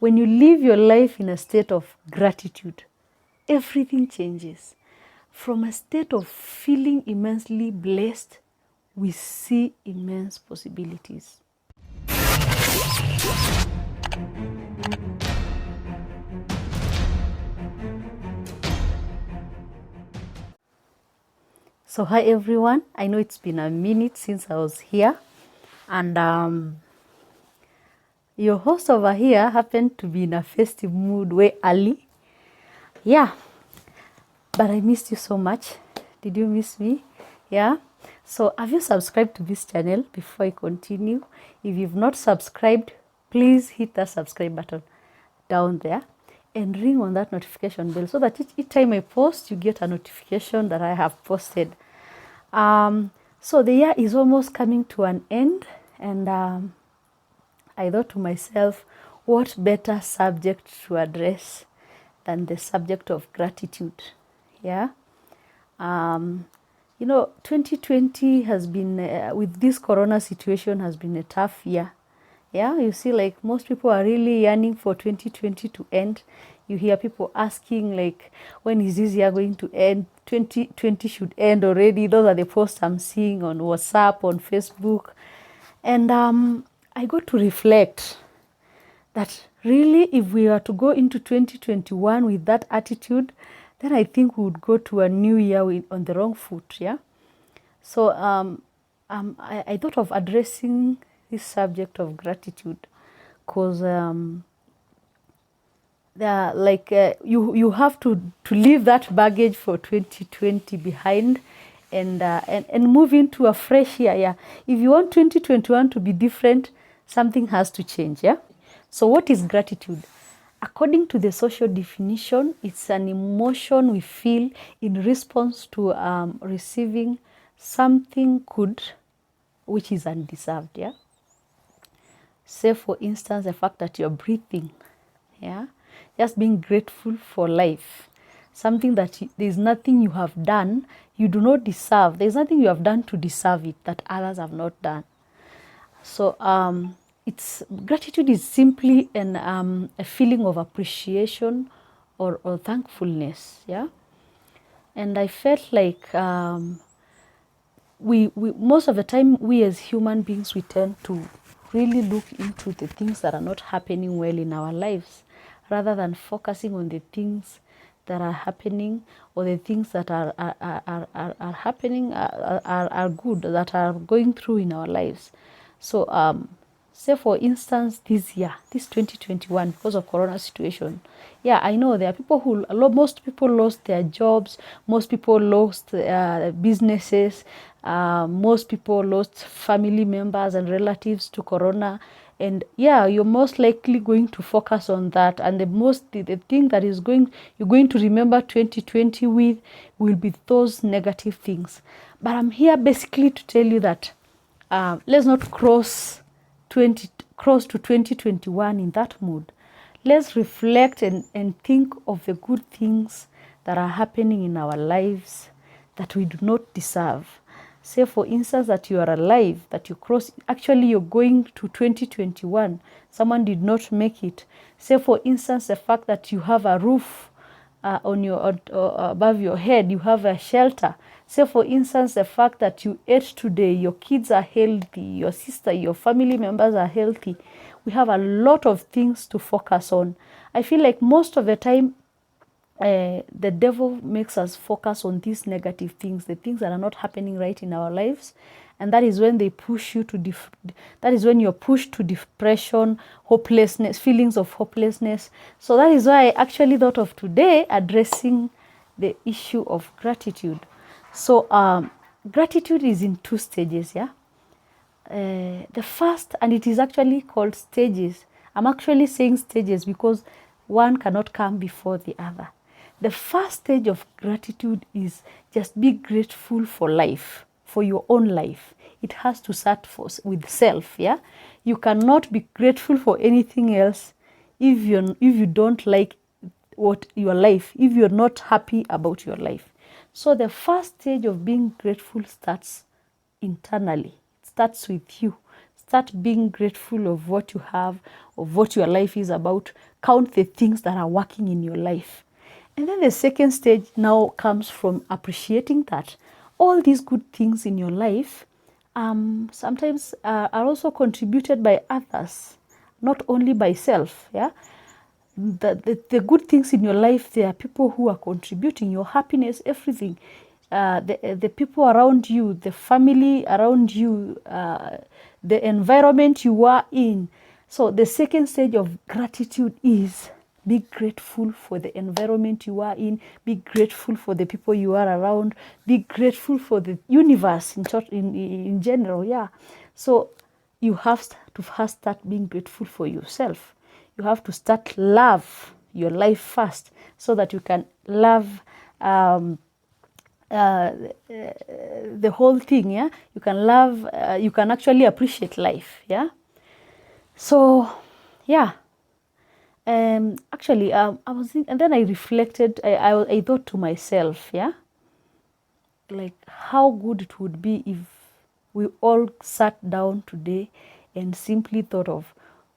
When you live your life in a state of gratitude, everything changes. From a state of feeling immensely blessed, we see immense possibilities. So hi everyone, I know it's been a minute since I was here, and your host over here happened to be in a festive mood way early. Yeah, but I missed you so much. Did you miss me? Yeah. So have you subscribed to this channel? Before I continue, if you've not subscribed, please hit that subscribe button down there and ring on that notification bell so that each time I post, you get a notification that I have posted. So the year is almost coming to an end, and I thought to myself, what better subject to address than the subject of gratitude? Yeah. 2020 has been, with this corona situation, has been a tough year. Yeah, you see, like, most people are really yearning for 2020 to end. You hear people asking, like, when is this year going to end? 2020 should end already. Those are the posts I'm seeing on WhatsApp, on Facebook. And I got to reflect that really, if we were to go into 2021 with that attitude, then I think we would go to a new year on the wrong foot, yeah? So I thought of addressing this subject of gratitude because you have to leave that baggage for 2020 behind and move into a fresh year. Yeah, if you want 2021 to be different, something has to change. Yeah. So what is gratitude? According to the social definition, it's an emotion we feel in response to receiving something good which is undeserved. Yeah. Say for instance the fact that you're breathing. Yeah. Just being grateful for life. Something that there's nothing you have done, you do not deserve. There's nothing you have done to deserve it that others have not done. So gratitude is simply a feeling of appreciation or thankfulness. Yeah. And I felt like we most of the time, we as human beings, we tend to really look into the things that are not happening well in our lives, rather than focusing on the things that are happening, or the things that are happening, are good, that are going through in our lives. So say for instance this year, this 2021, because of corona situation, yeah, I know there are people most people lost their jobs, most people lost businesses, most people lost family members and relatives to corona. And yeah, you're most likely going to focus on that, and the thing that you're going to remember 2020 with will be those negative things. But I'm here basically to tell you that let's not cross to 2021 in that mood. Let's reflect and think of the good things that are happening in our lives that we do not deserve. Say for instance that you are alive, that you're going to 2021, someone did not make it. Say for instance the fact that you have a roof above your head, you have a shelter. Say for instance the fact that you ate today, your kids are healthy, your sister, your family members are healthy. We have a lot of things to focus on. I feel like most of the time the devil makes us focus on these negative things, the things that are not happening right in our lives. And that is when they push you to that is when you're pushed to depression, hopelessness, feelings of hopelessness. So that is why I actually thought of today addressing the issue of gratitude. So gratitude is in two stages, yeah. The first, and it is actually called stages. I'm actually saying stages because one cannot come before the other. The first stage of gratitude is just be grateful for life, for your own life. It has to start with self, yeah? You cannot be grateful for anything else if you don't like your life, if you're not happy about your life. So the first stage of being grateful starts internally. It starts with you. Start being grateful of what you have, of what your life is about. Count the things that are working in your life. And then the second stage now comes from appreciating that all these good things in your life sometimes are also contributed by others, not only by self. Yeah, the good things in your life, there are people who are contributing, your happiness, everything. The people around you, the family around you, the environment you are in. So the second stage of gratitude is be grateful for the environment you are in, be grateful for the people you are around, be grateful for the universe in general. Yeah. So you have to first start being grateful for yourself. You have to start love your life first so that you can love the whole thing. Yeah, you can love, you can actually appreciate life. Yeah. So yeah, actually I was thinking, and then I reflected, I thought to myself, yeah, like how good it would be if we all sat down today and simply thought of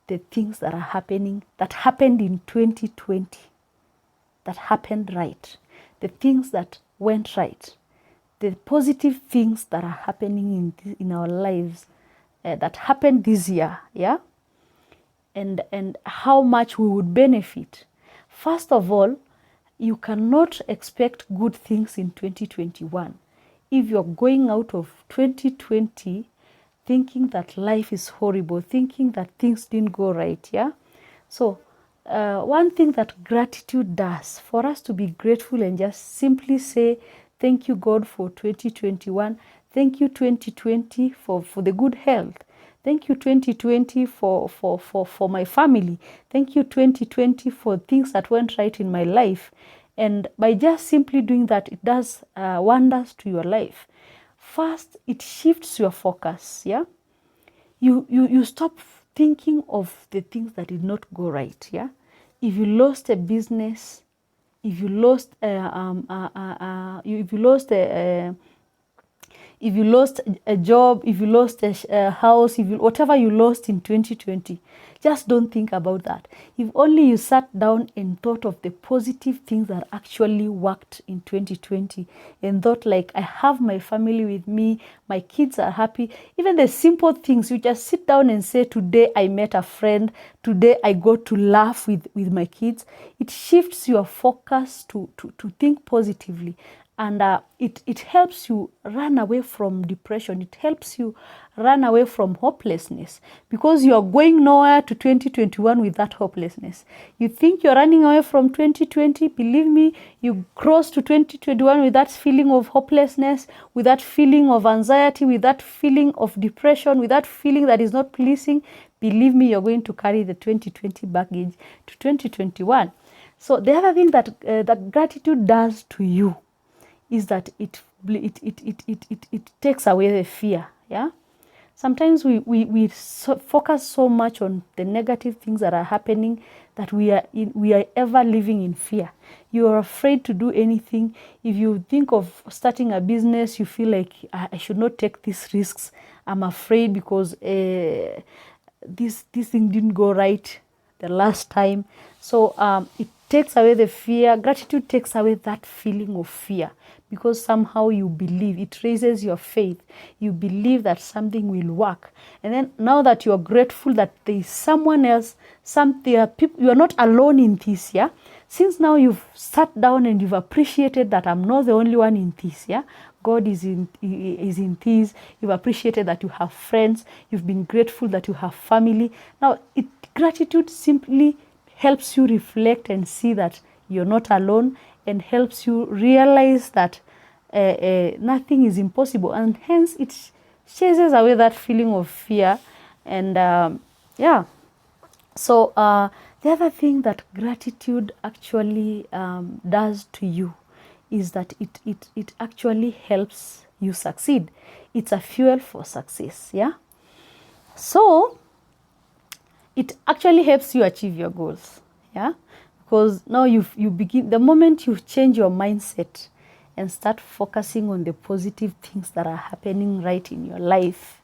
the things that are happening, that happened in 2020, that happened right, the things that went right, the positive things that are happening in our lives that happened this year. Yeah. And how much we would benefit. First of all, you cannot expect good things in 2021 if you're going out of 2020 thinking that life is horrible, thinking that things didn't go right. Yeah. So one thing that gratitude does, for us to be grateful and just simply say thank you God for 2021, thank you 2020 for the good health, thank you 2020 for my family, thank you 2020 for things that went right in my life. And by just simply doing that, it does wonders to your life. First, it shifts your focus. Yeah, you stop thinking of the things that did not go right. Yeah, if you lost a business, if you lost if you lost a job, if you lost a house, whatever you lost in 2020, just don't think about that. If only you sat down and thought of the positive things that actually worked in 2020 and thought like, I have my family with me, my kids are happy. Even the simple things, you just sit down and say, today I met a friend, today I got to laugh with my kids. It shifts your focus to think positively. And it helps you run away from depression. It helps you run away from hopelessness, because you are going nowhere to 2021 with that hopelessness. You think you're running away from 2020. Believe me, you cross to 2021 with that feeling of hopelessness, with that feeling of anxiety, with that feeling of depression, with that feeling that is not pleasing. Believe me, you're going to carry the 2020 baggage to 2021. So the other thing that gratitude does to you is that it takes away the fear. Yeah. Sometimes we focus so much on the negative things that are happening that we are ever living in fear. You are afraid to do anything. If you think of starting a business, you feel like I should not take these risks. I'm afraid because this thing didn't go right the last time. So it takes away the fear. Gratitude takes away that feeling of fear, because somehow you believe, it raises your faith. You believe that something will work. And then now that you are grateful that there is someone else, there are people, you are not alone in this. Yeah. Since now you've sat down and you've appreciated that I'm not the only one in this. Yeah. God is in this. You've appreciated that you have friends. You've been grateful that you have family. Now, gratitude simply helps you reflect and see that you're not alone, and helps you realize that nothing is impossible. And hence, it chases away that feeling of fear. And yeah. So the other thing that gratitude actually does to you is that it actually helps you succeed. It's a fuel for success. Yeah. So it actually helps you achieve your goals. Yeah. Because now you begin, the moment you change your mindset and start focusing on the positive things that are happening right in your life,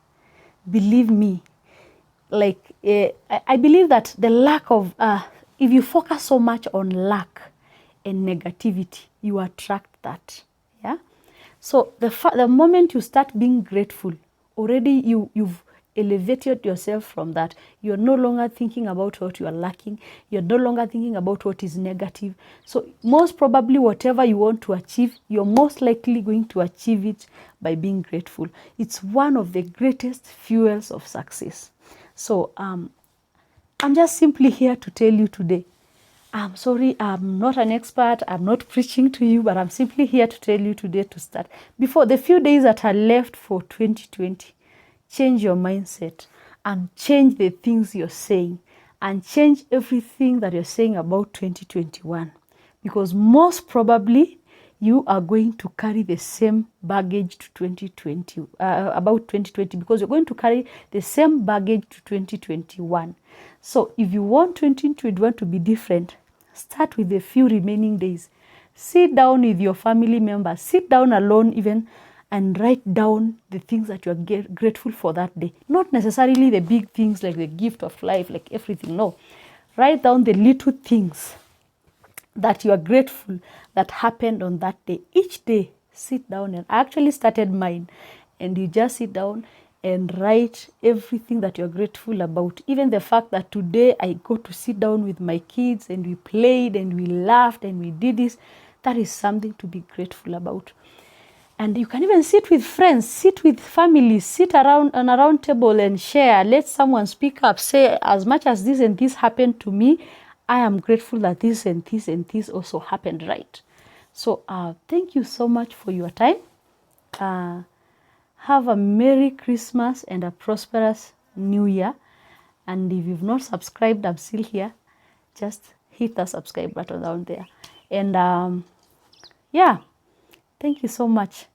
believe me, I believe that the lack of, if you focus so much on lack and negativity, you attract that. Yeah. So the moment you start being grateful, already you've elevated yourself from that. You're no longer thinking about what you are lacking. You're no longer thinking about what is negative. So most probably whatever you want to achieve, you're most likely going to achieve it by being grateful. It's one of the greatest fuels of success. So I'm just simply here to tell you today, I'm sorry, I'm not an expert, I'm not preaching to you, but I'm simply here to tell you today to start. Before the few days that are left for 2020, change your mindset and change the things you're saying and change everything that you're saying about 2021. Because most probably, you are going to carry the same baggage to 2020, about 2020, because you're going to carry the same baggage to 2021. So if you want 2021 to be different, start with the few remaining days. Sit down with your family members, sit down alone even, and write down the things that you are grateful for that day. Not necessarily the big things like the gift of life, like everything, no. Write down the little things that you are grateful that happened on that day. Each day, sit down, and I actually started mine, and you just sit down and write everything that you're grateful about. Even the fact that today I got to sit down with my kids and we played and we laughed and we did this, that is something to be grateful about. And you can even sit with friends, sit with family, sit around on a round table and share. Let someone speak up, say, as much as this and this happened to me, I am grateful that this and this and this also happened, right? So thank you so much for your time. Have a Merry Christmas and a prosperous New Year. And if you've not subscribed, I'm still here. Just hit the subscribe button down there. And yeah, thank you so much.